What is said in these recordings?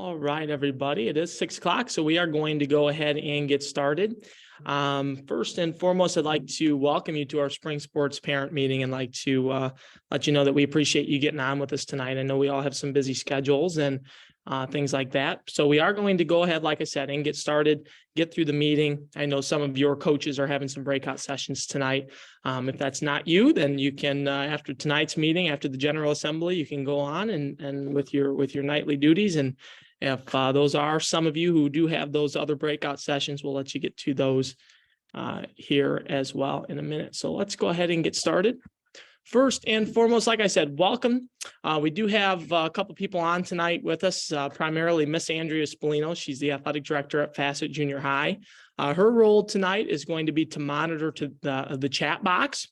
All right, everybody, it is 6 o'clock, so we are going to go ahead and get started. First and foremost, I'd like to welcome you to our spring sports parent meeting and like to let you know that we appreciate you getting on with us tonight. I know we all have some busy schedules and things like that. So we are going to go ahead, like I said, and get started, get through the meeting. I know some of your coaches are having some breakout sessions tonight. If that's not you, then you can, after tonight's meeting, after the General Assembly, you can go on and with your nightly duties. And if those are some of you who do have those other breakout sessions, we'll let you get to those here as well in a minute. So let's go ahead and get started. First and foremost, like I said, welcome. We do have a couple people on tonight with us, primarily Miss Andrea Spallino. She's the athletic director at Facet Junior High. Her role tonight is going to be to monitor to the chat box.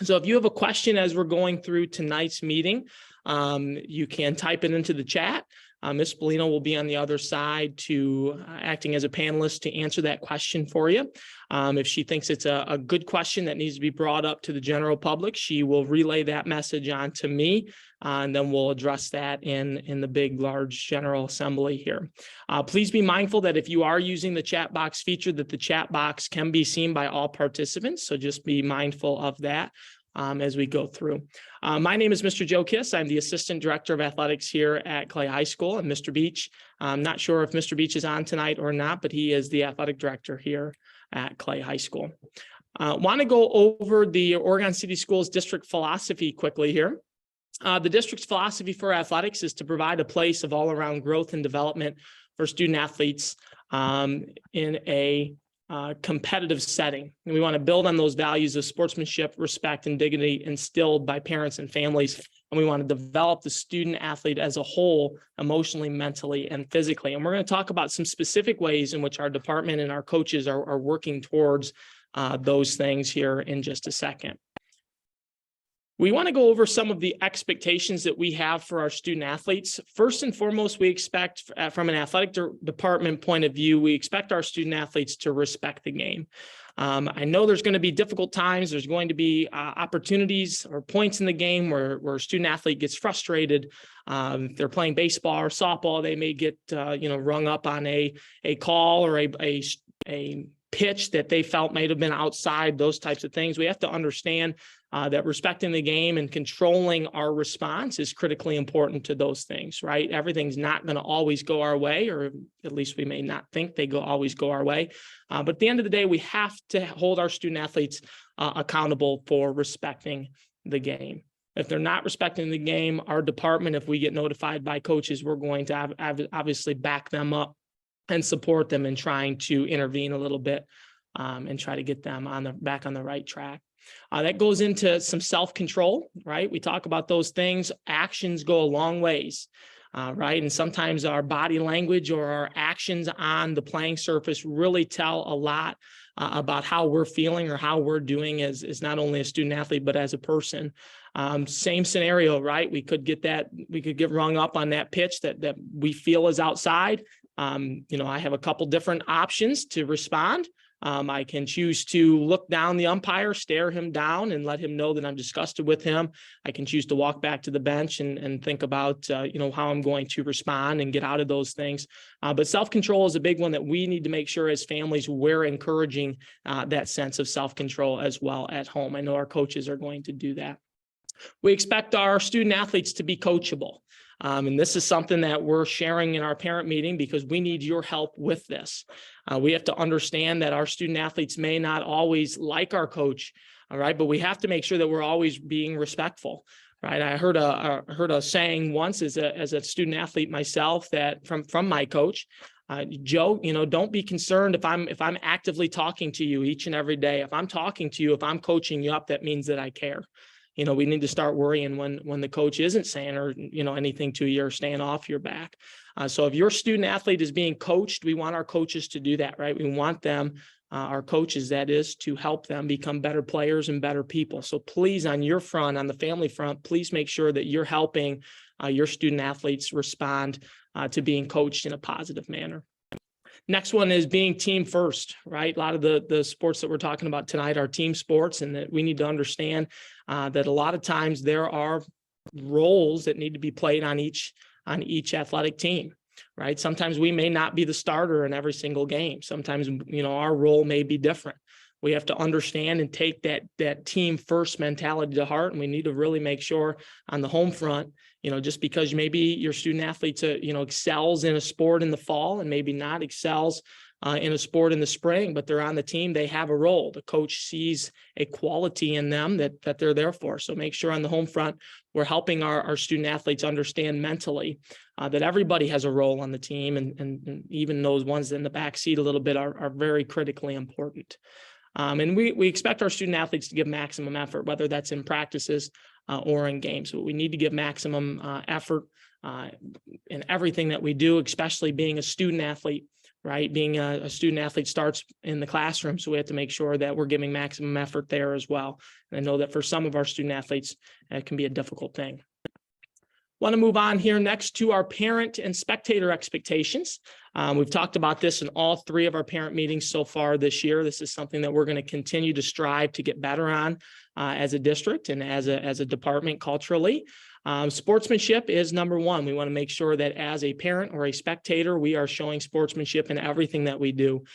So if you have a question as we're going through tonight's meeting, you can type it into the chat. Ms. Spallino will be on the other side to acting as a panelist to answer that question for you. If she thinks it's a good question that needs to be brought up to the general public, she will relay that message on to me, and then we'll address that in the big, large General Assembly here. Please be mindful that if you are using the chat box feature, that the chat box can be seen by all participants. So just be mindful of that as we go through. My name is Mr. Joe Kiss. I'm the Assistant Director of Athletics here at Clay High School. And Mr. Beach, I'm not sure if Mr. Beach is on tonight or not, but he is the Athletic Director here at Clay High School. Want to go over the Oregon City Schools district philosophy quickly here. The district's philosophy for athletics is to provide a place of all-around growth and development for student athletes in a competitive setting. And we want to build on those values of sportsmanship, respect, and dignity instilled by parents and families. And we want to develop the student athlete as a whole, emotionally, mentally, and physically. And we're going to talk about some specific ways in which our department and our coaches are working towards those things here in just a second. We want to go over some of the expectations that we have for our student athletes. First and foremost, we expect from an athletic department point of view, we expect our student athletes to respect the game. I know there's going to be difficult times. There's going to be opportunities or points in the game where a student athlete gets frustrated. If they're playing baseball or softball, they may get rung up on a call or a pitch that they felt might have been outside, those types of things. We have to understand that respecting the game and controlling our response is critically important to those things, right? Everything's not going to always go our way, or at least we may not think they always go our way. But at the end of the day, we have to hold our student athletes accountable for respecting the game. If they're not respecting the game, our department, if we get notified by coaches, we're going to obviously back them up and support them in trying to intervene a little bit and try to get them back on the right track. That goes into some self-control, right? We talk about those things. Actions go a long ways, right? And sometimes our body language or our actions on the playing surface really tell a lot about how we're feeling or how we're doing as not only a student athlete, but as a person. Same scenario, right? We could get rung up on that pitch that we feel is outside. I have a couple different options to respond. I can choose to look down the umpire, stare him down, and let him know that I'm disgusted with him. I can choose to walk back to the bench and think about, how I'm going to respond and get out of those things. But self-control is a big one that we need to make sure as families we're encouraging that sense of self-control as well at home. I know our coaches are going to do that. We expect our student athletes to be coachable. And this is something that we're sharing in our parent meeting because we need your help with this. We have to understand that our student athletes may not always like our coach, all right, but we have to make sure that we're always being respectful, right? I heard a saying once as a student athlete myself that from my coach, Joe, don't be concerned if I'm actively talking to you each and every day. If I'm talking to you, if I'm coaching you up, that means that I care. We need to start worrying when the coach isn't saying or, anything to you or staying off your back. So if your student athlete is being coached, we want our coaches to do that, right? We want them, our coaches, that is, to help them become better players and better people. So please, on your front, on the family front, please make sure that you're helping your student athletes respond to being coached in a positive manner. Next one is being team first, right? A lot of the sports that we're talking about tonight are team sports, and that we need to understand that a lot of times there are roles that need to be played on each athletic team. right? Sometimes we may not be the starter in every single game. Sometimes, our role may be different. We have to understand and take that team first mentality to heart. And we need to really make sure on the home front, just because maybe your student athlete, excels in a sport in the fall and maybe not excels in a sport in the spring, but they're on the team, they have a role. The coach sees a quality in them that they're there for. So make sure on the home front, we're helping our student athletes understand mentally that everybody has a role on the team, and even those ones in the back seat a little bit are very critically important. And we expect our student athletes to give maximum effort, whether that's in practices or in games. So we need to give maximum effort in everything that we do, especially being a student athlete, right? Being a student athlete starts in the classroom. So we have to make sure that we're giving maximum effort there as well. And I know that for some of our student athletes, it can be a difficult thing. Want to move on here next to our parent and spectator expectations. We've talked about this in all three of our parent meetings so far this year. This is something that we're going to continue to strive to get better on as a district and as a department culturally. Sportsmanship is number one. We want to make sure that as a parent or a spectator, we are showing sportsmanship in everything that we do.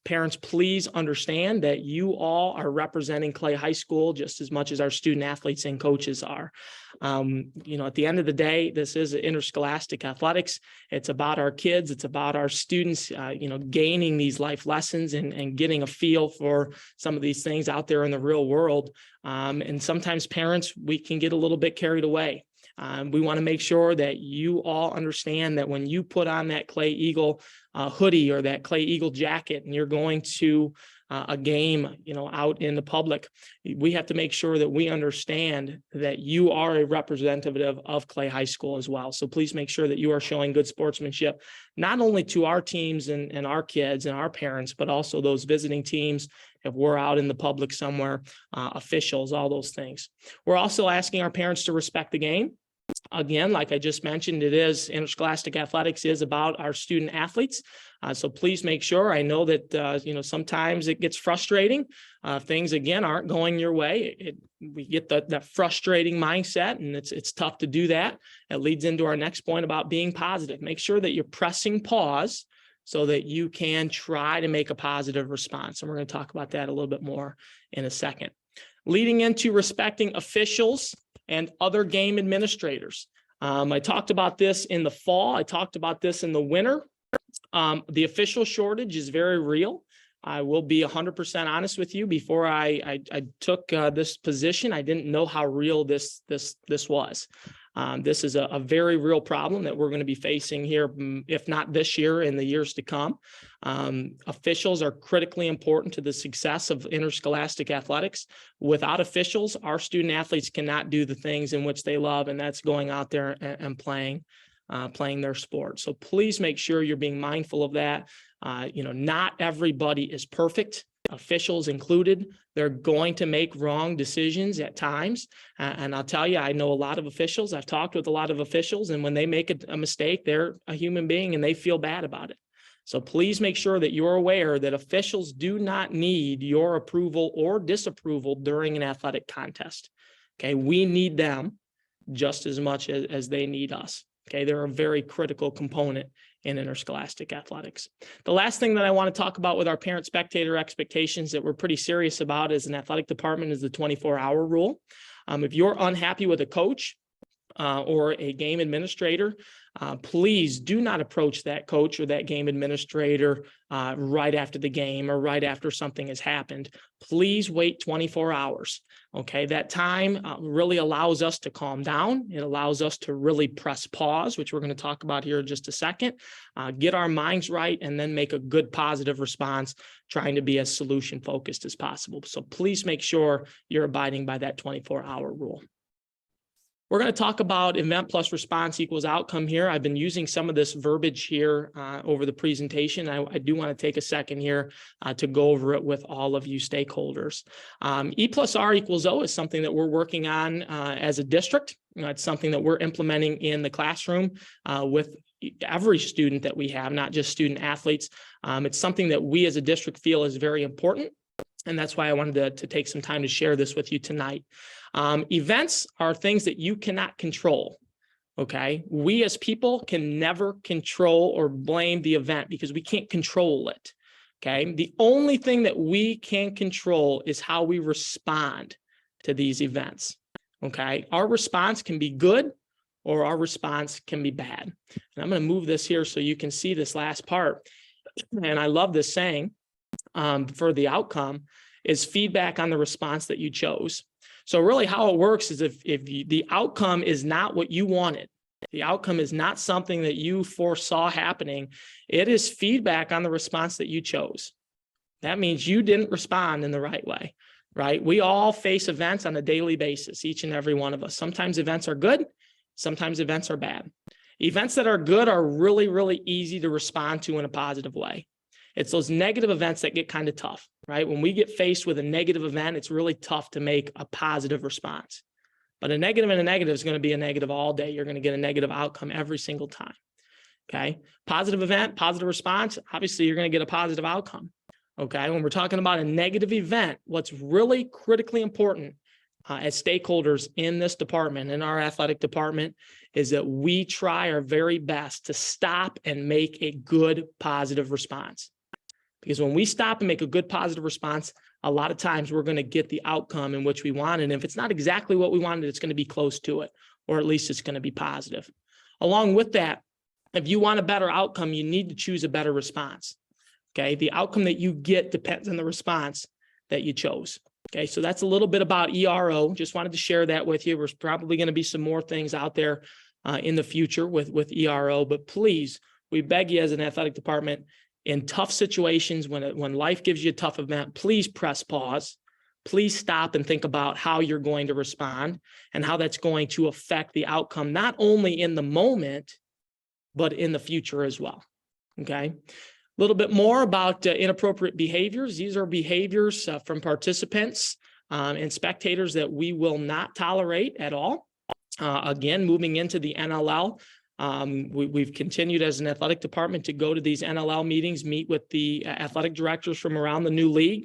Parents, please understand that you all are representing Clay High School just as much as our student athletes and coaches are. At the end of the day, this is interscholastic athletics. It's about our kids. It's about our students, gaining these life lessons and getting a feel for some of these things out there in the real world. And sometimes parents, we can get a little bit carried away. We want to make sure that you all understand that when you put on that Clay Eagle hoodie or that Clay Eagle jacket and you're going to a game, out in the public, we have to make sure that we understand that you are a representative of Clay High School as well. So please make sure that you are showing good sportsmanship, not only to our teams and our kids and our parents, but also those visiting teams. If we're out in the public somewhere, officials, all those things. We're also asking our parents to respect the game. Again, like I just mentioned, it is interscholastic athletics is about our student athletes. So please make sure. I know that, sometimes it gets frustrating. Things, again, aren't going your way. We get that frustrating mindset, and it's tough to do that. It leads into our next point about being positive. Make sure that you're pressing pause so that you can try to make a positive response. And we're going to talk about that a little bit more in a second. Leading into respecting officials and other game administrators. I talked about this in the fall. I talked about this in the winter. The official shortage is very real. I will be 100% honest with you. Before I took this position, I didn't know how real this was. This is a very real problem that we're going to be facing here, if not this year, in the years to come. Officials are critically important to the success of interscholastic athletics. Without officials, our student athletes cannot do the things in which they love, and that's going out there and playing their sport. So please make sure you're being mindful of that. Not everybody is perfect, officials included. They're going to make wrong decisions at times. And I'll tell you, I know a lot of officials. I've talked with a lot of officials, and when they make a mistake, they're a human being and they feel bad about it. So please make sure that you're aware that officials do not need your approval or disapproval during an athletic contest. Okay, we need them just as much as they need us. Okay, they're a very critical component in interscholastic athletics. The last thing that I want to talk about with our parent spectator expectations that we're pretty serious about as an athletic department is the 24-hour rule. If you're unhappy with a coach or a game administrator, please do not approach that coach or that game administrator right after the game or right after something has happened. Please wait 24 hours. Okay, that time really allows us to calm down. It allows us to really press pause, which we're going to talk about here in just a second, get our minds right, and then make a good positive response, trying to be as solution focused as possible. So please make sure you're abiding by that 24-hour rule. We're going to talk about event plus response equals outcome here. I've been using some of this verbiage here over the presentation. I do want to take a second here to go over it with all of you stakeholders. E plus R equals O is something that we're working on as a district. It's something that we're implementing in the classroom with every student that we have, not just student athletes. It's something that we as a district feel is very important. And that's why I wanted to take some time to share this with you tonight. Events are things that you cannot control. Okay. We as people can never control or blame the event because we can't control it. Okay. The only thing that we can control is how we respond to these events. Okay. Our response can be good or our response can be bad. And I'm going to move this here so you can see this last part. And I love this saying for the outcome is feedback on the response that you chose. So really how it works is if the outcome is not what you wanted, the outcome is not something that you foresaw happening, it is feedback on the response that you chose. That means you didn't respond in the right way, right? We all face events on a daily basis, each and every one of us. Sometimes events are good, sometimes events are bad. Events that are good are really, really easy to respond to in a positive way. It's those negative events that get kind of tough, right? When we get faced with a negative event, it's really tough to make a positive response. But a negative and a negative is going to be a negative all day. You're going to get a negative outcome every single time. Okay. Positive event, positive response. Obviously, you're going to get a positive outcome. Okay. When we're talking about a negative event, what's really critically important as stakeholders in this department, in our athletic department, is that we try our very best to stop and make a good positive response. Because when we stop and make a good positive response, a lot of times we're going to get the outcome in which we want. And if it's not exactly what we wanted, it's going to be close to it, or at least it's going to be positive. Along with that, if you want a better outcome, you need to choose a better response. Okay. The outcome that you get depends on the response that you chose. Okay. So that's a little bit about ERO. Just wanted to share that with you. There's probably going to be some more things out there in the future with ERO, but please, we beg you as an athletic department, in tough situations, when life gives you a tough event, please press pause. Please stop and think about how you're going to respond and how that's going to affect the outcome, not only in the moment, but in the future as well. Okay. A little bit more about inappropriate behaviors. These are behaviors from participants and spectators that we will not tolerate at all. Again, moving into the NLL, we've continued as an athletic department to go to these NLL meetings, meet with the athletic directors from around the new league,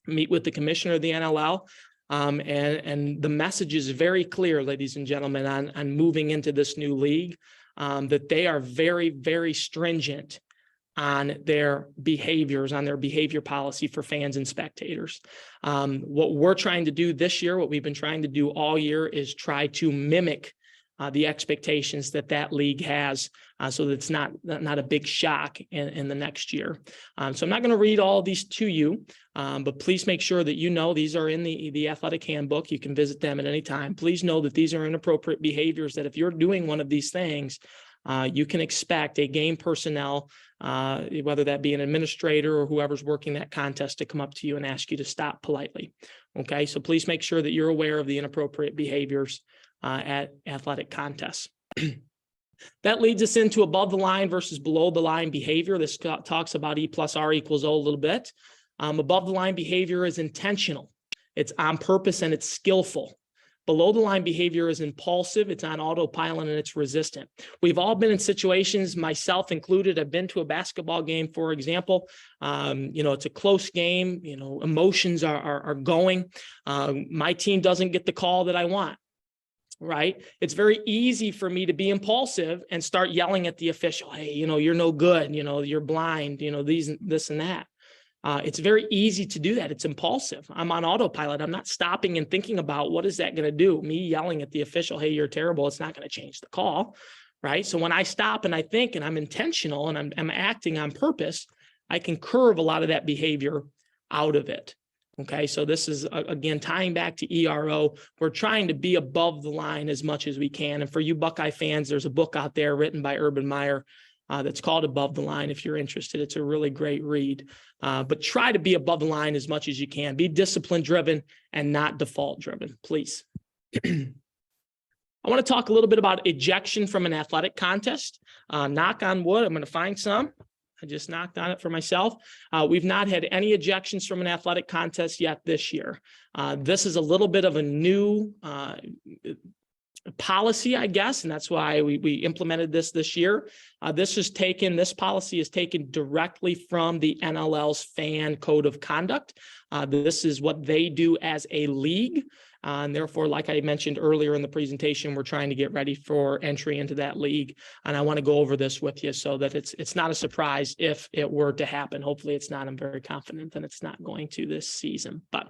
meet with the commissioner of the NLL. And the message is very clear, ladies and gentlemen, on moving into this new league, that they are very, very stringent on their behaviors, on their behavior policy for fans and spectators. What we're trying to do this year, what we've been trying to do all year, is try to mimic the expectations that league has, so that it's not a big shock in the next year. So I'm not going to read all of these to you, but please make sure that you know these are in the athletic handbook. You can visit them at any time. Please know that these are inappropriate behaviors, that if you're doing one of these things, you can expect a game personnel, whether that be an administrator or whoever's working that contest, to come up to you and ask you to stop politely. Okay, so please make sure that you're aware of the inappropriate behaviors at athletic contests. That leads us into above the line versus below the line behavior. This talks about E plus R equals O a little bit. Above the line behavior is intentional. It's on purpose and it's skillful. Below the line behavior is impulsive, it's on autopilot, and it's resistant. We've all been in situations, myself included. I've been to a basketball game, for example. It's a close game, emotions are going. My team doesn't get the call that I want. Right? It's very easy for me to be impulsive and start yelling at the official. Hey, you're no good. You're blind, this and that. It's very easy to do that. It's impulsive. I'm on autopilot. I'm not stopping and thinking about what is that going to do? Me yelling at the official, hey, you're terrible. It's not going to change the call. Right? So when I stop and I think and I'm intentional and I'm acting on purpose, I can curve a lot of that behavior out of it. Okay, so this is, again, tying back to ERO. We're trying to be above the line as much as we can. And for you Buckeye fans, there's a book out there written by Urban Meyer that's called Above the Line. If you're interested, it's a really great read. But try to be above the line as much as you can. Be discipline-driven and not default-driven, please. I want to talk a little bit about ejection from an athletic contest. Knock on wood, I'm going to find some. I just knocked on it for myself. We've not had any ejections from an athletic contest yet this year. This is a little bit of a new policy, I guess, and that's why we implemented this year. This policy is taken directly from the NLL's fan code of conduct. This is what they do as a league. And therefore, like I mentioned earlier in the presentation, we're trying to get ready for entry into that league. And I want to go over this with you so that it's not a surprise if it were to happen. Hopefully it's not. I'm very confident that it's not going to this season. But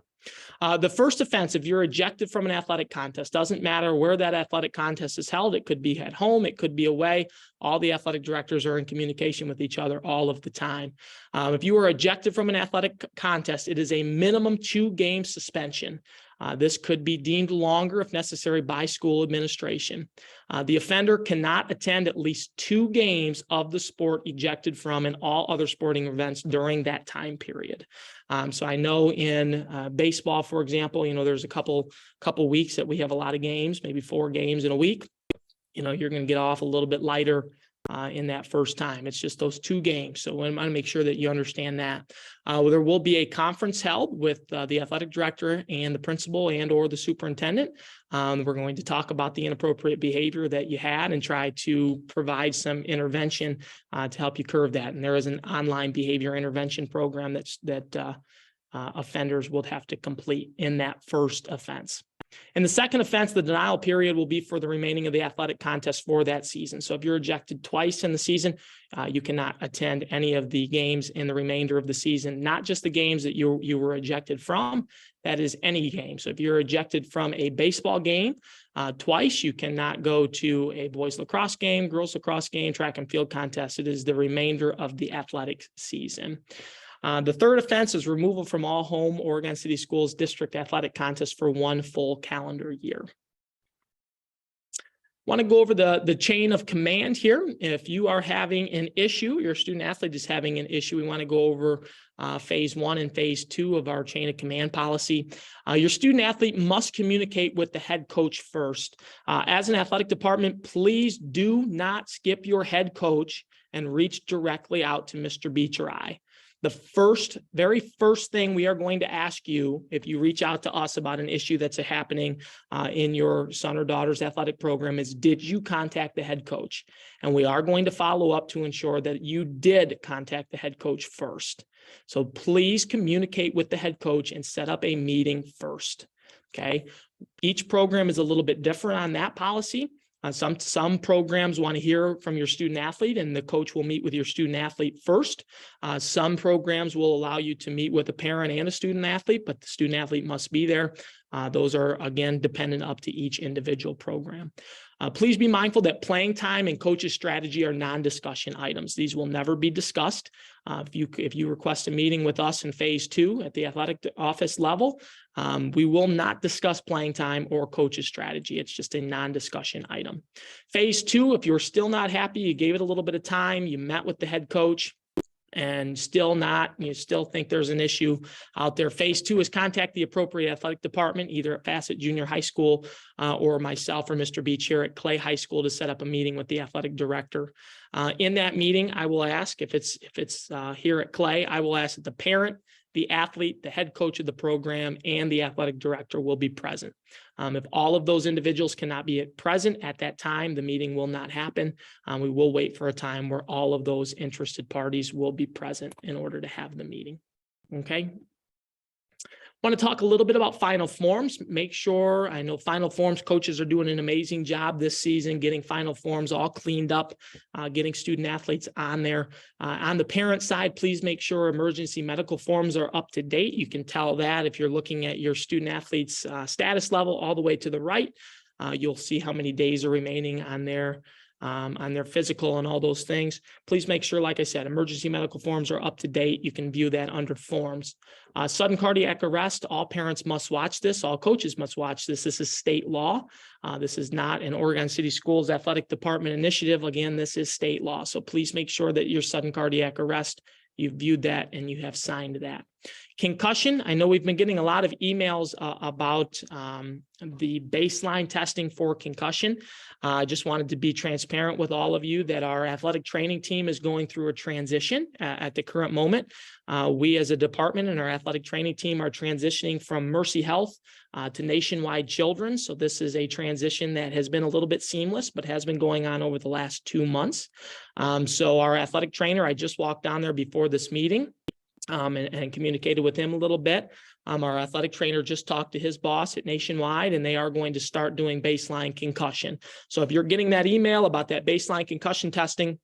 the first offense, if you're ejected from an athletic contest, doesn't matter where that athletic contest is held. It could be at home. It could be away. All the athletic directors are in communication with each other all of the time. If you are ejected from an athletic contest, it is a minimum 2-game suspension. This could be deemed longer if necessary by school administration. The offender cannot attend at least 2 games of the sport ejected from and all other sporting events during that time period. So I know in baseball, for example, there's a couple weeks that we have a lot of games, maybe 4 games in a week. You're going to get off a little bit lighter in that first time. It's just those 2 games. So I want to make sure that you understand that. There will be a conference held with the athletic director and the principal and or the superintendent. We're going to talk about the inappropriate behavior that you had and try to provide some intervention to help you curb that. And there is an online behavior intervention program that offenders will have to complete in that first offense. In the second offense, the denial period will be for the remaining of the athletic contest for that season. So if you're ejected twice in the season, you cannot attend any of the games in the remainder of the season, not just the games that you were ejected from. That is any game. So if you're ejected from a baseball game twice, you cannot go to a boys lacrosse game, girls lacrosse game, track and field contest. It is the remainder of the athletic season. The third offense is removal from all home Oregon City Schools district athletic contests for 1 full calendar year. Want to go over the chain of command here. If you are having an issue, your student athlete is having an issue, we want to go over phase 1 and phase 2 of our chain of command policy. Your student athlete must communicate with the head coach first. As an athletic department, please do not skip your head coach and reach directly out to Mr. Beach or I. The very first thing we are going to ask you if you reach out to us about an issue that's happening in your son or daughter's athletic program is, did you contact the head coach? And we are going to follow up to ensure that you did contact the head coach first. So please communicate with the head coach and set up a meeting first. Okay. Each program is a little bit different on that policy. Some programs want to hear from your student athlete and the coach will meet with your student athlete first. Some programs will allow you to meet with a parent and a student athlete, but the student athlete must be there. Those are, again, dependent up to each individual program. Please be mindful that playing time and coach's strategy are non-discussion items. These will never be discussed. If you request a meeting with us in phase 2 at the athletic office level, we will not discuss playing time or coach's strategy. It's just a non-discussion item. Phase 2, if you're still not happy, you gave it a little bit of time, you met with the head coach, and you still think there's an issue out there. Phase 2 is contact the appropriate athletic department, either at Facet Junior High School or myself or Mr. Beach here at Clay High School to set up a meeting with the athletic director. In that meeting, I will ask if it's here at Clay, I will ask that the parent, the athlete, the head coach of the program, and the athletic director will be present. If all of those individuals cannot be present at that time, the meeting will not happen. We will wait for a time where all of those interested parties will be present in order to have the meeting. Okay. I want to talk a little bit about final forms. Make sure, I know final forms coaches are doing an amazing job this season, getting final forms all cleaned up, getting student athletes on there. On the parent side, please make sure emergency medical forms are up to date. You can tell that if you're looking at your student athlete's status level all the way to the right. You'll see how many days are remaining on their physical and all those things. Please make sure, like I said, emergency medical forms are up to date. You can view that under forms. Sudden cardiac arrest, all parents must watch this. All coaches must watch this. This is state law. This is not an Oregon City Schools athletic department initiative. Again, this is state law. So please make sure that your sudden cardiac arrest, you've viewed that and you have signed that. Concussion, I know we've been getting a lot of emails about the baseline testing for concussion. I just wanted to be transparent with all of you that our athletic training team is going through a transition at the current moment. We as a department and our athletic training team are transitioning from Mercy Health to Nationwide Children's. So this is a transition that has been a little bit seamless, but has been going on over the last 2 months. So our athletic trainer, I just walked down there before this meeting. And communicated with him a little bit. Our athletic trainer just talked to his boss at Nationwide, and they are going to start doing baseline concussion. So if you're getting that email about that baseline concussion testing,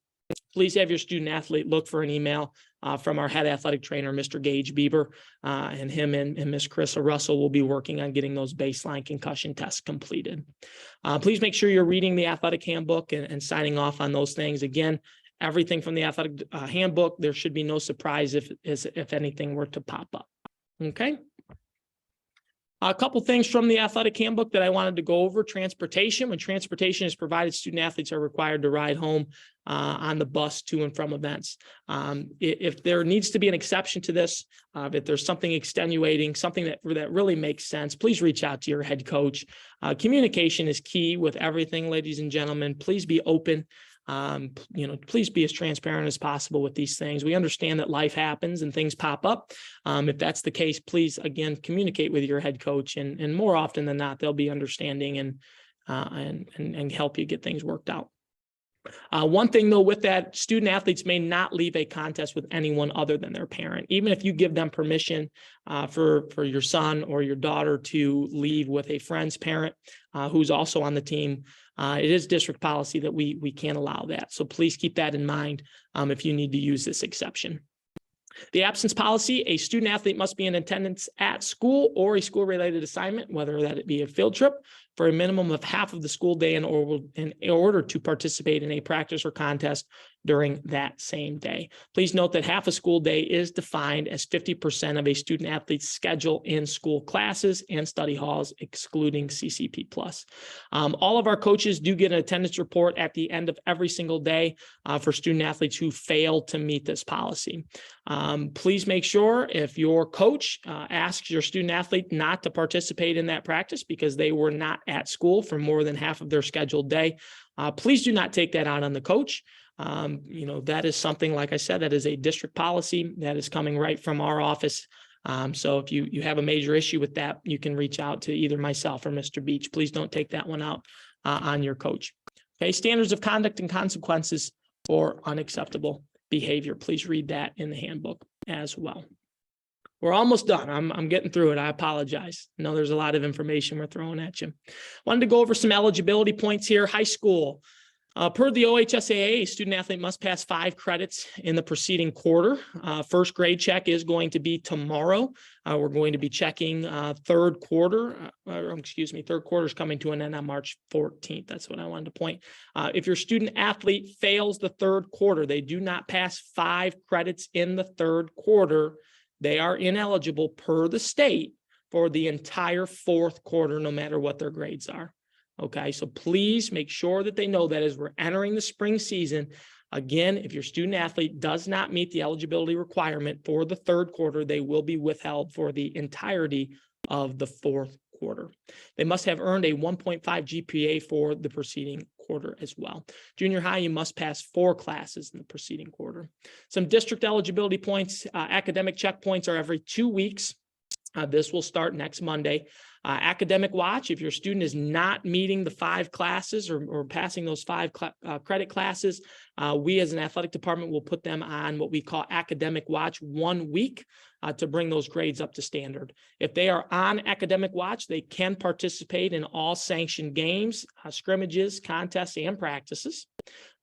please have your student athlete look for an email from our head athletic trainer, Mr. Gage Bieber, and him and Miss Carissa Russell will be working on getting those baseline concussion tests completed. Please make sure you're reading the athletic handbook and signing off on those things. Again, everything from the athletic handbook, there should be no surprise if anything were to pop up. Okay. A couple things from the athletic handbook that I wanted to go over. Transportation. When transportation is provided, student athletes are required to ride home on the bus to and from events. If there needs to be an exception to this, if there's something extenuating, something that really makes sense, please reach out to your head coach. Communication is key with everything, ladies and gentlemen. Please be open. Please be as transparent as possible with these things. We understand that life happens and things pop up. If that's the case, please, again, communicate with your head coach, and more often than not, they'll be understanding and help you get things worked out. One thing though, with that, student athletes may not leave a contest with anyone other than their parent. Even if you give them permission for your son or your daughter to leave with a friend's parent who's also on the team, it is district policy that we can't allow that. So please keep that in mind if you need to use this exception. The absence policy: a student athlete must be in attendance at school or a school-related assignment, whether that be a field trip, for a minimum of half of the school day in order to participate in a practice or contest during that same day. Please note that half a school day is defined as 50% of a student athlete's schedule in school classes and study halls, excluding CCP+. All of our coaches do get an attendance report at the end of every single day for student athletes who fail to meet this policy. Please make sure if your coach asks your student athlete not to participate in that practice because they were not at school for more than half of their scheduled day, please do not take that out on the coach. That is something, like I said, that is a district policy that is coming right from our office. So if you have a major issue with that, you can reach out to either myself or Mr. Beach. Please don't take that one out on your coach. Okay, standards of conduct and consequences for unacceptable behavior. Please read that in the handbook as well. We're almost done. I'm getting through it. I apologize. I know there's a lot of information we're throwing at you. Wanted to go over some eligibility points here. High school. Per the OHSAA, a student athlete must pass 5 credits in the preceding quarter. First grade check is going to be tomorrow. We're going to be checking third quarter. Third quarter is coming to an end on March 14th. That's what I wanted to point. If your student athlete fails the third quarter, they do not pass 5 credits in the third quarter, they are ineligible per the state for the entire fourth quarter, no matter what their grades are. Okay, so please make sure that they know that as we're entering the spring season. Again, if your student athlete does not meet the eligibility requirement for the third quarter, they will be withheld for the entirety of the fourth quarter. They must have earned a 1.5 GPA for the preceding quarter as well. Junior high, you must pass 4 classes in the preceding quarter. Some district eligibility points. Academic checkpoints are every 2 weeks. This will start next Monday. Academic watch: if your student is not meeting the 5 classes or passing those 5 credit classes, we as an athletic department will put them on what we call academic watch 1 week to bring those grades up to standard. If they are on academic watch, they can participate in all sanctioned games, scrimmages, contests, and practices.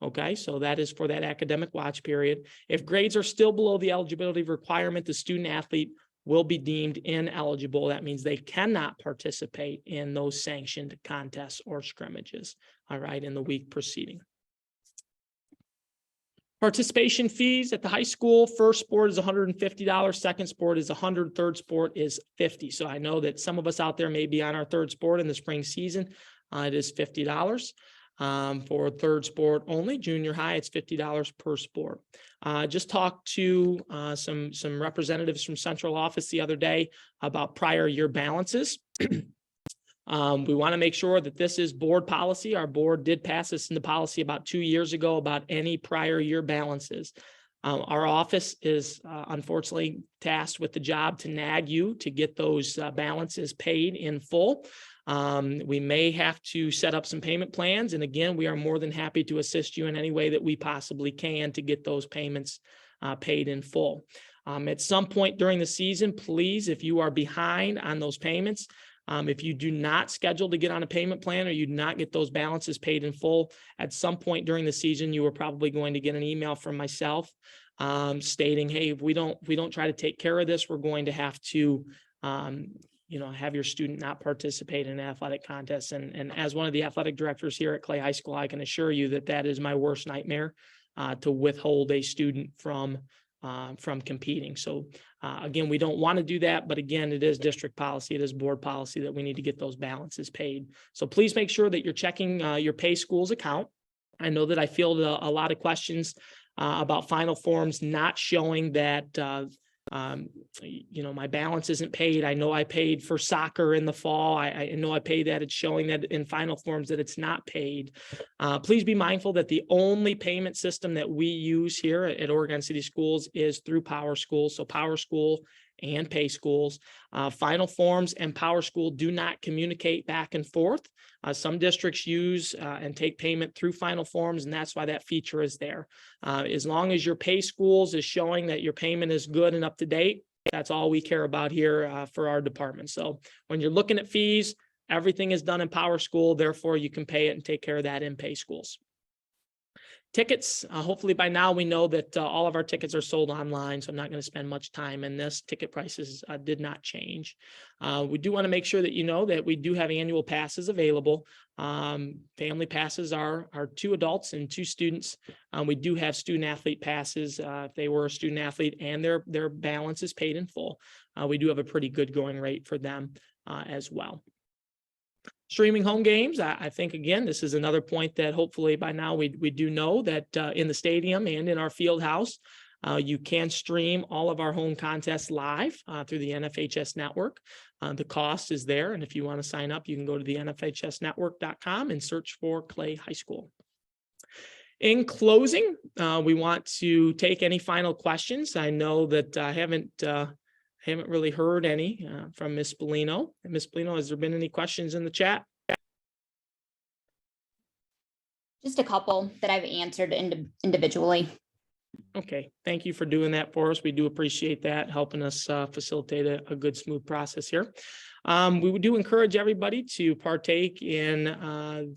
Okay, so that is for that academic watch period. If grades are still below the eligibility requirement, the student athlete will be deemed ineligible. That means they cannot participate in those sanctioned contests or scrimmages, all right, in the week preceding. Participation fees at the high school: first sport is $150, second sport is $100, third sport is $50. So I know that some of us out there may be on our third sport in the spring season. It is $50. For third sport only. Junior high, it's $50 per sport. Just talked to some representatives from central office the other day about prior year balances. We want to make sure that this is board policy. Our board did pass this into policy about 2 years ago about any prior year balances. Our office is unfortunately tasked with the job to nag you to get those balances paid in full. We may have to set up some payment plans. And again, we are more than happy to assist you in any way that we possibly can to get those payments paid in full. At some point during the season, please, if you are behind on those payments, if you do not schedule to get on a payment plan or you do not get those balances paid in full, at some point during the season, you are probably going to get an email from myself stating, hey, if we don't try to take care of this, we're going to have to have your student not participate in athletic contests. And as one of the athletic directors here at Clay High School, I can assure you that that is my worst nightmare, to withhold a student from competing. So again, we don't want to do that, but again, it is district policy, it is board policy that we need to get those balances paid. So please make sure that you're checking your Pay Schools account. I know that I fielded a lot of questions about final forms not showing that my balance isn't paid. I know I paid for soccer in the fall. I know I paid that. It's showing that in final forms that it's not paid. Please be mindful that the only payment system that we use here at Oregon City Schools is through Power School. So Power School and Pay Schools. Final forms and Power School do not communicate back and forth. Some districts use and take payment through final forms, and that's why that feature is there. As long as your Pay Schools is showing that your payment is good and up to date, that's all we care about here for our department. So when you're looking at fees, everything is done in Power School. Therefore, you can pay it and take care of that in Pay Schools. Tickets, hopefully by now we know that all of our tickets are sold online, so I'm not going to spend much time in this. Ticket prices did not change. We do want to make sure that you know that we do have annual passes available. Family passes are 2 adults and 2 students. We do have student athlete passes if they were a student athlete and their balance is paid in full. We do have a pretty good going rate for them as well. Streaming home games, I think, again, this is another point that hopefully by now we do know that in the stadium and in our field house, you can stream all of our home contests live through the NFHS network. The cost is there. And if you want to sign up, you can go to the NFHSnetwork.com and search for Clay High School. In closing, we want to take any final questions. I know that I haven't really heard any from Ms. Bellino. Ms. Bellino, has there been any questions in the chat? Just a couple that I've answered individually. Okay, thank you for doing that for us. We do appreciate that, helping us facilitate a good, smooth process here. We do encourage everybody to partake in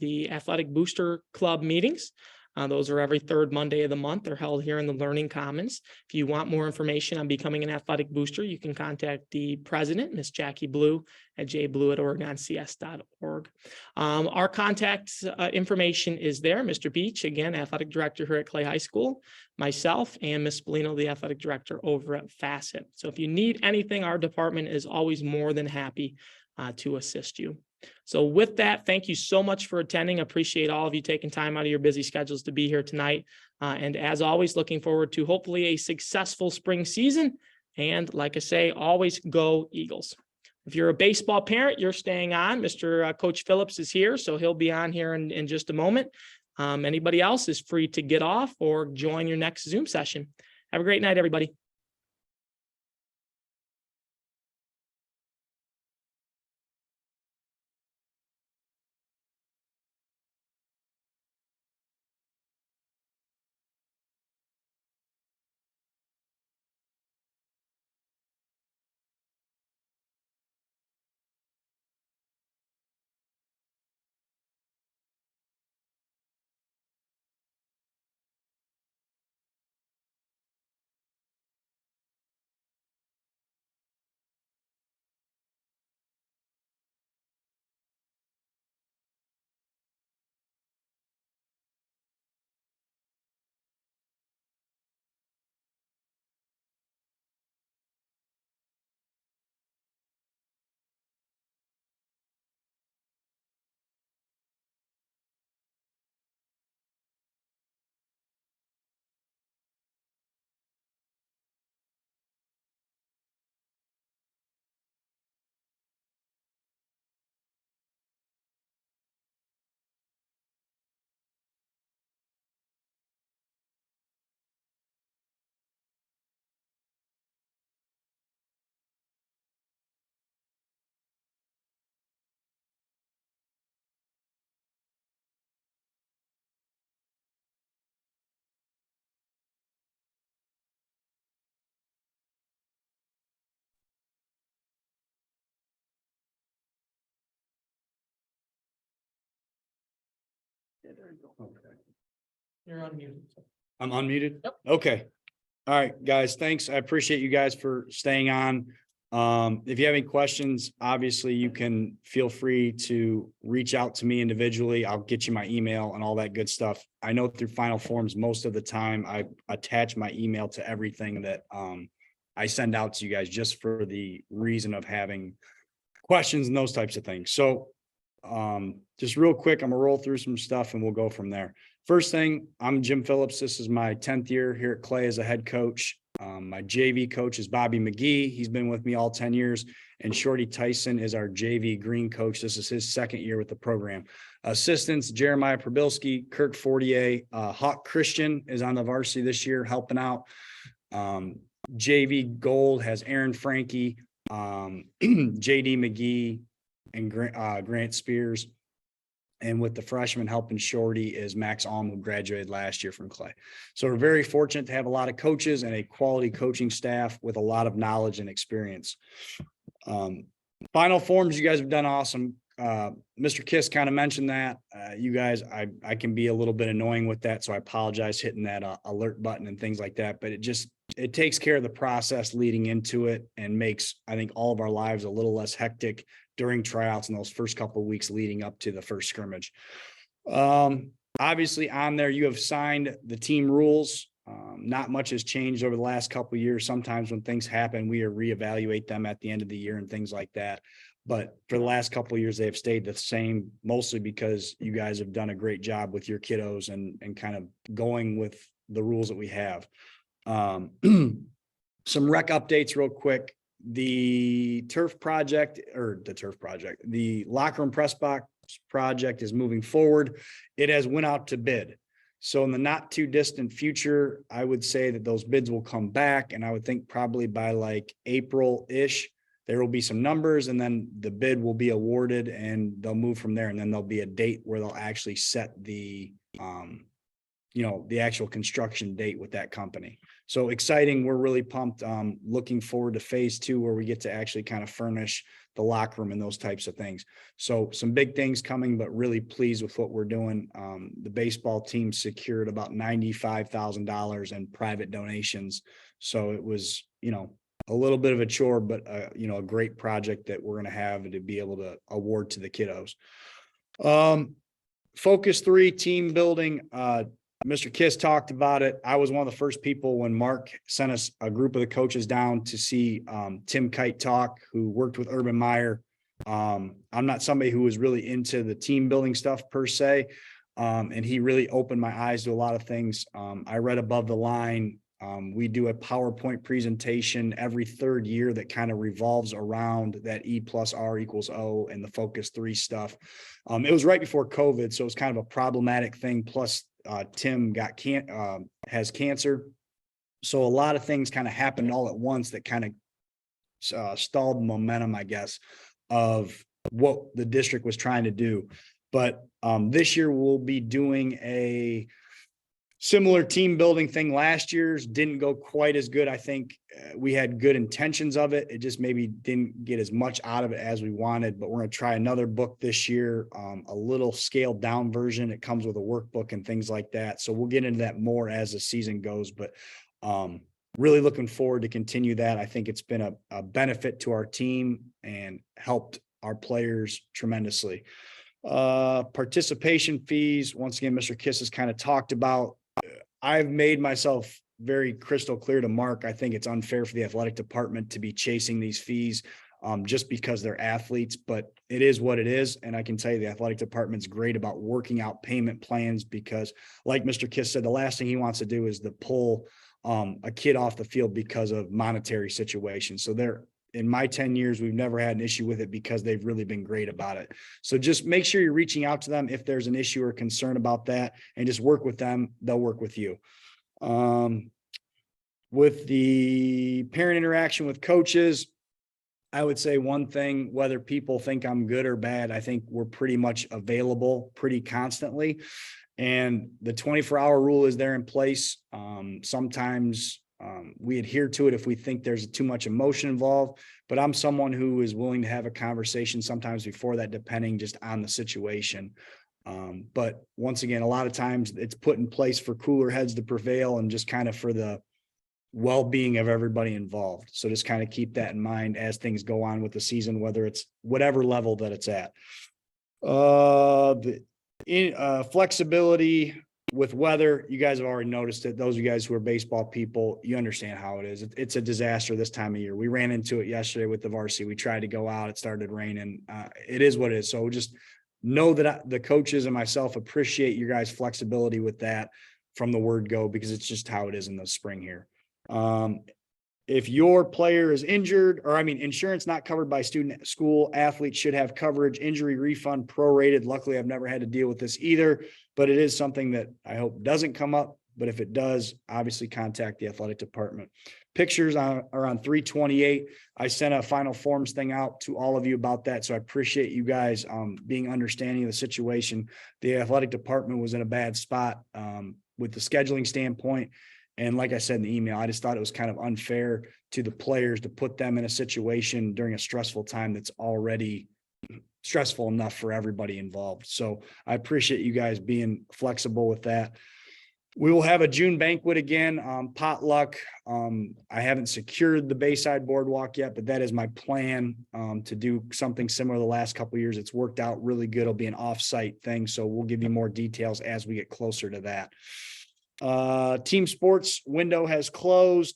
the Athletic Booster Club meetings. Those are every 3rd Monday of the month. They're held here in the Learning Commons. If you want more information on becoming an athletic booster, you can contact the president, Ms. Jackie Blue, at jblue@oregoncs.org. Our contact information is there. Mr. Beach, again, athletic director here at Clay High School, myself, and Ms. Bellino, the athletic director over at Facet. So if you need anything, our department is always more than happy to assist you. So with that, thank you so much for attending. I appreciate all of you taking time out of your busy schedules to be here tonight. And as always, looking forward to hopefully a successful spring season. And like I say, always go Eagles. If you're a baseball parent, you're staying on. Mr. Coach Phillips is here, so he'll be on here in just a moment. Anybody else is free to get off or join your next Zoom session. Have a great night, everybody. Yeah, there you go. Okay. You're unmuted. I'm unmuted? Yep. Okay. All right, guys, thanks. I appreciate you guys for staying on. If you have any questions, obviously you can feel free to reach out to me individually. I'll get you my email and all that good stuff. I know through Final Forms, most of the time I attach my email to everything that I send out to you guys just for the reason of having questions and those types of things. So just real quick, I'm gonna roll through some stuff and we'll go from there. First thing, I'm Jim Phillips. This is my 10th year here at Clay as a head coach. My JV coach is Bobby McGee. He's been with me all 10 years. And Shorty Tyson is our JV green coach. This is his second year with the program. Assistants, Jeremiah Probilski, Kirk Fortier, Hawk Christian is on the varsity this year helping out. JV Gold has Aaron Frankie, JD McGee, and Grant Spears. And with the freshman helping Shorty is Max Alm, who graduated last year from Clay. So we're very fortunate to have a lot of coaches and a quality coaching staff with a lot of knowledge and experience. Final Forms, you guys have done awesome. Mr. Kiss kind of mentioned that. You guys, I can be a little bit annoying with that, so I apologize hitting that alert button and things like that. But it takes care of the process leading into it and makes, I think, all of our lives a little less hectic during tryouts in those first couple of weeks leading up to the first scrimmage. Obviously on there, you have signed the team rules. Not much has changed over the last couple of years. Sometimes when things happen, we reevaluate them at the end of the year and things like that. But for the last couple of years, they have stayed the same, mostly because you guys have done a great job with your kiddos and kind of going with the rules that we have. Some rec updates real quick. The locker room press box project is moving forward. It has went out to bid. So in the not too distant future, I would say that those bids will come back. And I would think probably by like April-ish, there will be some numbers and then the bid will be awarded and they'll move from there. And then there'll be a date where they'll actually set the actual construction date with that company. So exciting. We're really pumped. Looking forward to phase 2 where we get to actually kind of furnish the locker room and those types of things. So some big things coming, but really pleased with what we're doing. The baseball team secured about $95,000 in private donations. So it was, a little bit of a chore, but a great project that we're going to have to be able to award to the kiddos. Focus 3 team building. Mr. Kiss talked about it. I was one of the first people when Mark sent us a group of the coaches down to see Tim Kite talk, who worked with Urban Meyer. I'm not somebody who was really into the team building stuff per se. And he really opened my eyes to a lot of things. I read above the line. We do a PowerPoint presentation every third year that kind of revolves around that E+R=O and the Focus 3 stuff. It was right before COVID, so it was kind of a problematic thing. Plus, Tim has cancer. So a lot of things kind of happened all at once that kind of stalled momentum, I guess, of what the district was trying to do. But this year we'll be doing a similar team building thing. Last year's didn't go quite as good. I think we had good intentions of it. It just maybe didn't get as much out of it as we wanted, but we're going to try another book this year, a little scaled down version. It comes with a workbook and things like that. So we'll get into that more as the season goes, but really looking forward to continue that. I think it's been a benefit to our team and helped our players tremendously. Participation fees. Once again, Mr. Kiss has kind of talked about. I've made myself very crystal clear to Mark. I think it's unfair for the athletic department to be chasing these fees just because they're athletes, but it is what it is. And I can tell you the athletic department's great about working out payment plans because, like Mr. Kiss said, the last thing he wants to do is to pull a kid off the field because of monetary situations. So in my 10 years, we've never had an issue with it because they've really been great about it. So just make sure you're reaching out to them if there's an issue or concern about that and just work with them. They'll work with you. With the parent interaction with coaches, I would say one thing, whether people think I'm good or bad, I think we're pretty much available pretty constantly. And the 24-hour rule is there in place. Sometimes we adhere to it if we think there's too much emotion involved, but I'm someone who is willing to have a conversation sometimes before that, depending just on the situation. But once again, a lot of times it's put in place for cooler heads to prevail and just kind of for the well-being of everybody involved. So just kind of keep that in mind as things go on with the season, whether it's whatever level that it's at. Flexibility with weather, you guys have already noticed it. Those of you guys who are baseball people, you understand how it is. It's a disaster this time of year. We ran into it yesterday with the varsity. We tried to go out. It started raining. It is what it is. So just know that the coaches and myself appreciate your guys' flexibility with that from the word go, because it's just how it is in the spring here. If your player is injured, insurance not covered by student school athletes should have coverage, injury refund prorated. Luckily, I've never had to deal with this either, but it is something that I hope doesn't come up. But if it does, obviously contact the athletic department. Pictures are on 328. I sent a final forms thing out to all of you about that. So I appreciate you guys being understanding of the situation. The athletic department was in a bad spot with the scheduling standpoint. And like I said in the email, I just thought it was kind of unfair to the players to put them in a situation during a stressful time that's already stressful enough for everybody involved. So I appreciate you guys being flexible with that. We will have a June banquet again, potluck. I haven't secured the Bayside Boardwalk yet, but that is my plan to do something similar the last couple of years. It's worked out really good. It'll be an off-site thing. So we'll give you more details as we get closer to that. Team sports window has closed.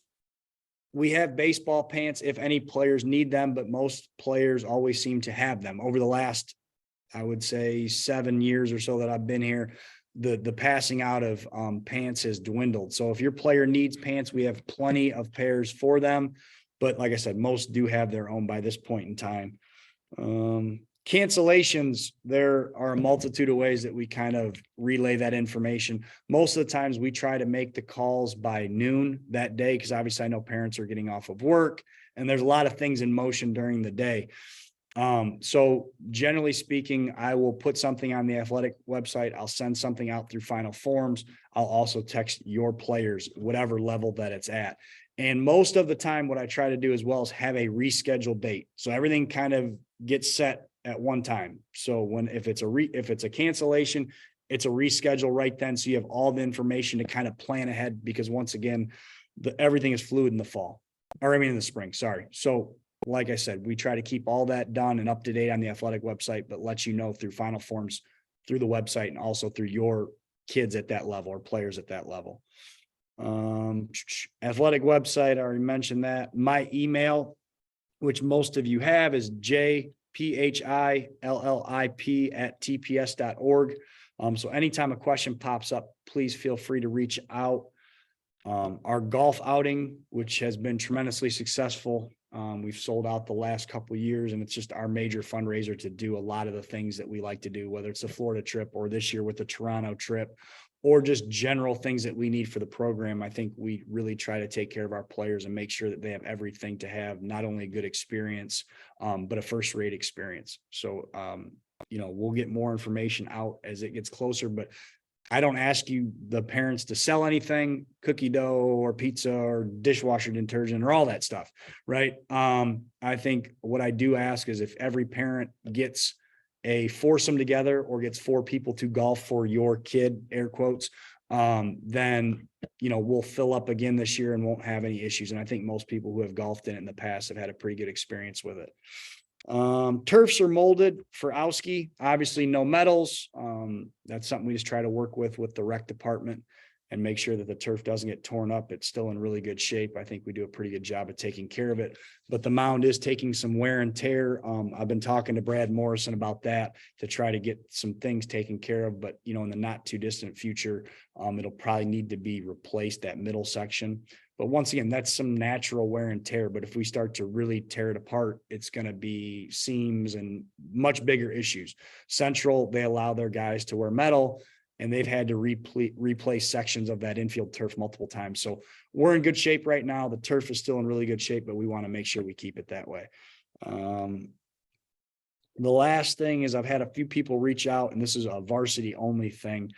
We have baseball pants if any players need them, but most players always seem to have them. Over the last, I would say 7 years or so that I've been here, the passing out of pants has dwindled. So if your player needs pants, we have plenty of pairs for them. But like I said, most do have their own by this point in time. Cancellations, there are a multitude of ways that we kind of relay that information. Most of the times we try to make the calls by noon that day, because obviously I know parents are getting off of work and there's a lot of things in motion during the day. So generally speaking, I will put something on the athletic website. I'll send something out through final forms. I'll also text your players, whatever level that it's at. And most of the time, what I try to do as well is have a rescheduled date. So everything kind of gets set at one time. So if it's a cancellation, it's a reschedule right then. So you have all the information to kind of plan ahead, because once again, everything is fluid in the fall, in the spring, sorry. So like I said, we try to keep all that done and up to date on the athletic website, but let you know through final forms, through the website, and also through your kids at that level or players at that level. Athletic website, I already mentioned that. My email, which most of you have, is jphillip@tps.org. So anytime a question pops up, please feel free to reach out. Our golf outing, which has been tremendously successful. We've sold out the last couple of years, and it's just our major fundraiser to do a lot of the things that we like to do, whether it's the Florida trip or this year with the Toronto trip, or just general things that we need for the program. I think we really try to take care of our players and make sure that they have everything to have not only a good experience, but a first-rate experience. So, we'll get more information out as it gets closer, but I don't ask you, the parents, to sell anything, cookie dough or pizza or dishwasher detergent or all that stuff, right? I think what I do ask is if every parent gets a foursome together or gets 4 people to golf for your kid, air quotes, then, we'll fill up again this year and won't have any issues. And I think most people who have golfed in it in the past have had a pretty good experience with it. Turfs are molded for Owski, obviously no metals. That's something we just try to work with the rec department and make sure that the turf doesn't get torn up. It's still in really good shape. I think we do a pretty good job of taking care of it, but the mound is taking some wear and tear. I've been talking to Brad Morrison about that to try to get some things taken care of, but in the not too distant future, it'll probably need to be replaced, that middle section. But once again, that's some natural wear and tear. But if we start to really tear it apart, it's going to be seams and much bigger issues. Central, they allow their guys to wear metal, and they've had to replace sections of that infield turf multiple times. So we're in good shape right now. The turf is still in really good shape, but we want to make sure we keep it that way. The last thing is I've had a few people reach out, and this is a varsity only thing.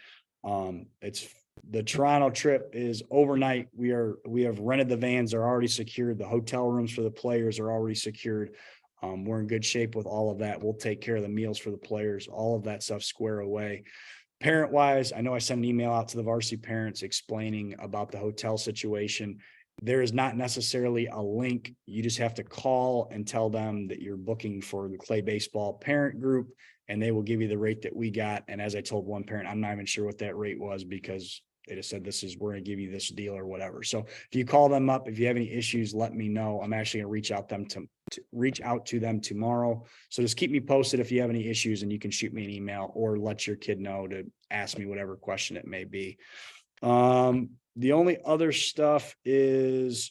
It's the Toronto trip is overnight. We have rented the vans, are already secured. The hotel rooms for the players are already secured. We're in good shape with all of that. We'll take care of the meals for the players, all of that stuff square away. Parent wise, I know I sent an email out to the varsity parents explaining about the hotel situation. There is not necessarily a link. You just have to call and tell them that you're booking for the Clay baseball parent group, and they will give you the rate that we got. And as I told one parent, I'm not even sure what that rate was, because they just said, we're going to give you this deal or whatever. So if you call them up, if you have any issues, let me know. I'm actually going to reach out to them tomorrow. So just keep me posted if you have any issues, and you can shoot me an email or let your kid know to ask me whatever question it may be. The only other stuff is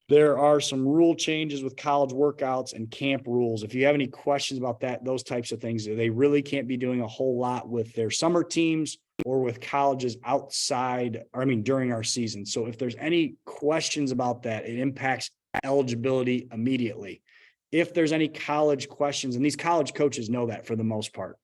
there are some rule changes with college workouts and camp rules. If you have any questions about that, those types of things, they really can't be doing a whole lot with their summer teams or with colleges outside, during our season. So if there's any questions about that, it impacts eligibility immediately. If there's any college questions, and these college coaches know that for the most part.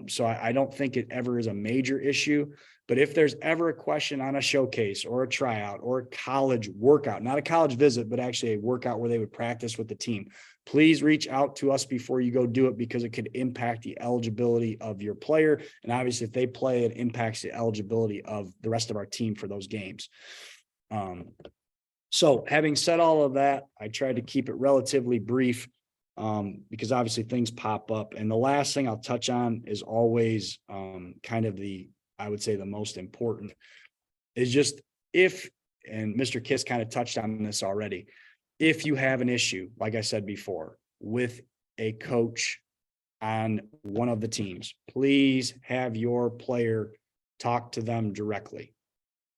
So I don't think it ever is a major issue, but if there's ever a question on a showcase or a tryout or a college workout, not a college visit, but actually a workout where they would practice with the team, please reach out to us before you go do it, because it could impact the eligibility of your player. And obviously if they play, it impacts the eligibility of the rest of our team for those games. So having said all of that, I tried to keep it relatively brief, because obviously things pop up. And the last thing I'll touch on is always kind of I would say the most important is just and Mr. Kiss kind of touched on this already, if you have an issue, like I said before, with a coach on one of the teams, please have your player talk to them directly.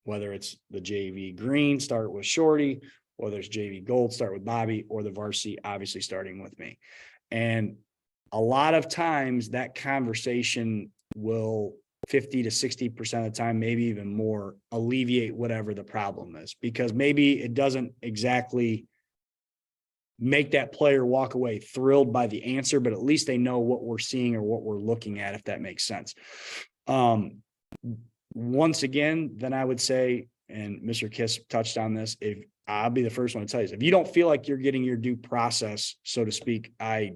Whether it's the JV green, start with Shorty, whether it's JV gold, start with Bobby, or the varsity, obviously starting with me. And a lot of times that conversation will 50 to 60% of the time, maybe even more, alleviate whatever the problem is, because maybe it doesn't exactly make that player walk away thrilled by the answer, but at least they know what we're seeing or what we're looking at, if that makes sense. Once again, then I would say, and Mr. Kiss touched on this, if I'll be the first one to tell you, if you don't feel like you're getting your due process, so to speak, I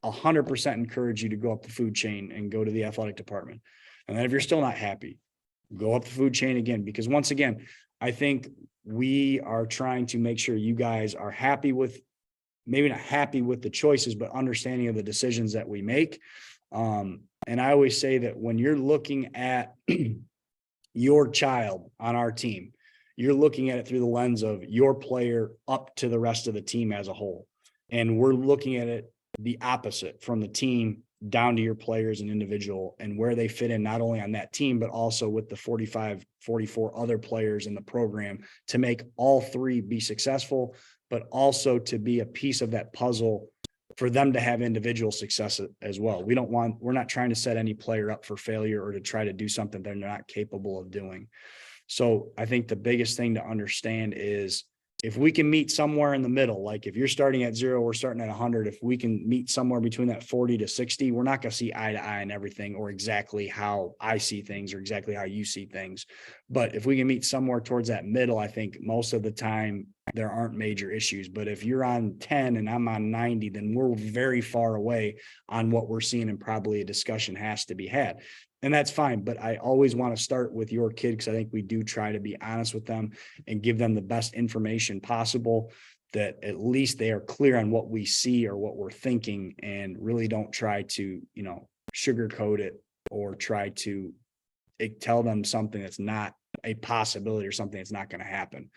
100% encourage you to go up the food chain and go to the athletic department. And then if you're still not happy, go up the food chain again, because once again, I think we are trying to make sure you guys are happy with, maybe not happy with the choices, but understanding of the decisions that we make. And I always say that when you're looking at your child on our team, you're looking at it through the lens of your player up to the rest of the team as a whole. And we're looking at it the opposite, from the team down to your players and individual, and where they fit in, not only on that team, but also with the 45, 44 other players in the program, to make all three be successful, but also to be a piece of that puzzle for them to have individual success as well. We're not trying to set any player up for failure or to try to do something they're not capable of doing. So I think the biggest thing to understand is, if we can meet somewhere in the middle, like if you're starting at 0, we're starting at 100. If we can meet somewhere between that 40 to 60, we're not going to see eye to eye on everything, or exactly how I see things, or exactly how you see things. But if we can meet somewhere towards that middle, I think most of the time there aren't major issues. But if you're on 10 and I'm on 90, then we're very far away on what we're seeing, and probably a discussion has to be had. And that's fine, but I always want to start with your kid, because I think we do try to be honest with them and give them the best information possible, that at least they are clear on what we see or what we're thinking, and really don't try to, sugarcoat it, or try to tell them something that's not a possibility, or something that's not going to happen.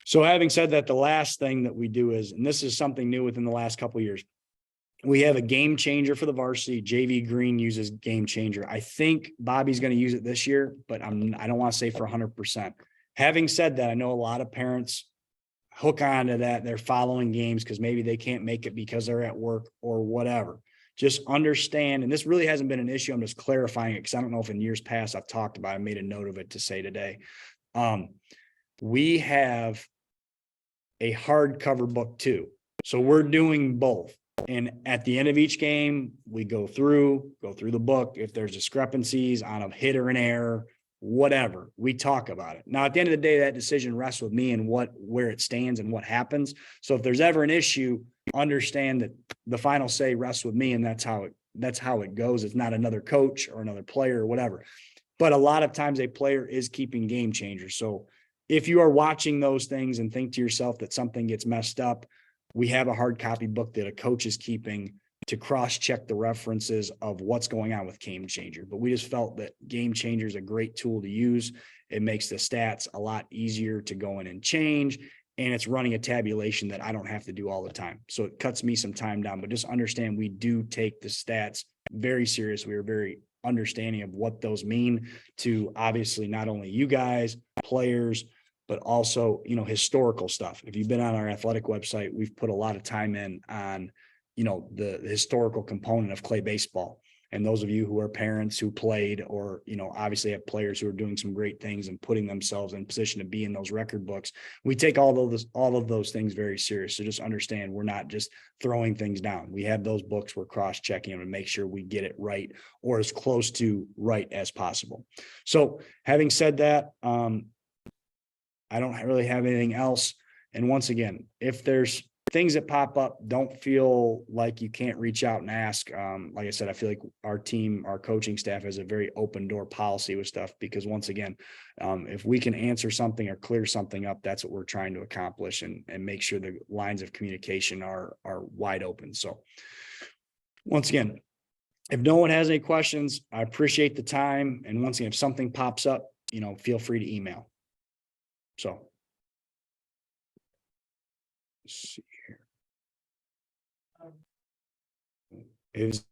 So having said that, the last thing that we do is, and this is something new within the last couple of years, we have a game changer for the varsity. JV green uses game changer. I think Bobby's going to use it this year, but I don't want to say for 100%. Having said that, I know a lot of parents hook onto that. They're following games because maybe they can't make it because they're at work or whatever. Just understand, and this really hasn't been an issue, I'm just clarifying it because I don't know if in years past I've talked about it. I made a note of it to say today. We have a hardcover book too. So we're doing both. And at the end of each game, we go through the book. If there's discrepancies on a hit or an error, whatever, we talk about it. Now, at the end of the day, that decision rests with me and where it stands and what happens. So if there's ever an issue, understand that the final say rests with me, and that's how it goes. It's not another coach or another player or whatever. But a lot of times a player is keeping game changers. So if you are watching those things and think to yourself that something gets messed up, we have a hard copy book that a coach is keeping to cross-check the references of what's going on with game changer. But we just felt that game changer is a great tool to use. It makes the stats a lot easier to go in and change. And it's running a tabulation that I don't have to do all the time. So it cuts me some time down, but just understand we do take the stats very serious. We are very understanding of what those mean to obviously not only you guys, players, but also, historical stuff. If you've been on our athletic website, we've put a lot of time in on, the historical component of clay baseball. And those of you who are parents who played, or, obviously have players who are doing some great things and putting themselves in position to be in those record books, we take all of those things very serious. So just understand, we're not just throwing things down. We have those books, we're cross-checking them to make sure we get it right, or as close to right as possible. So having said that, I don't really have anything else. And once again, if there's things that pop up, don't feel like you can't reach out and ask. Like I said, I feel like our team, our coaching staff has a very open door policy with stuff, because once again, if we can answer something or clear something up, that's what we're trying to accomplish, and make sure the lines of communication are wide open. So once again, if no one has any questions, I appreciate the time. And once again, if something pops up, feel free to email. So let's see here. Is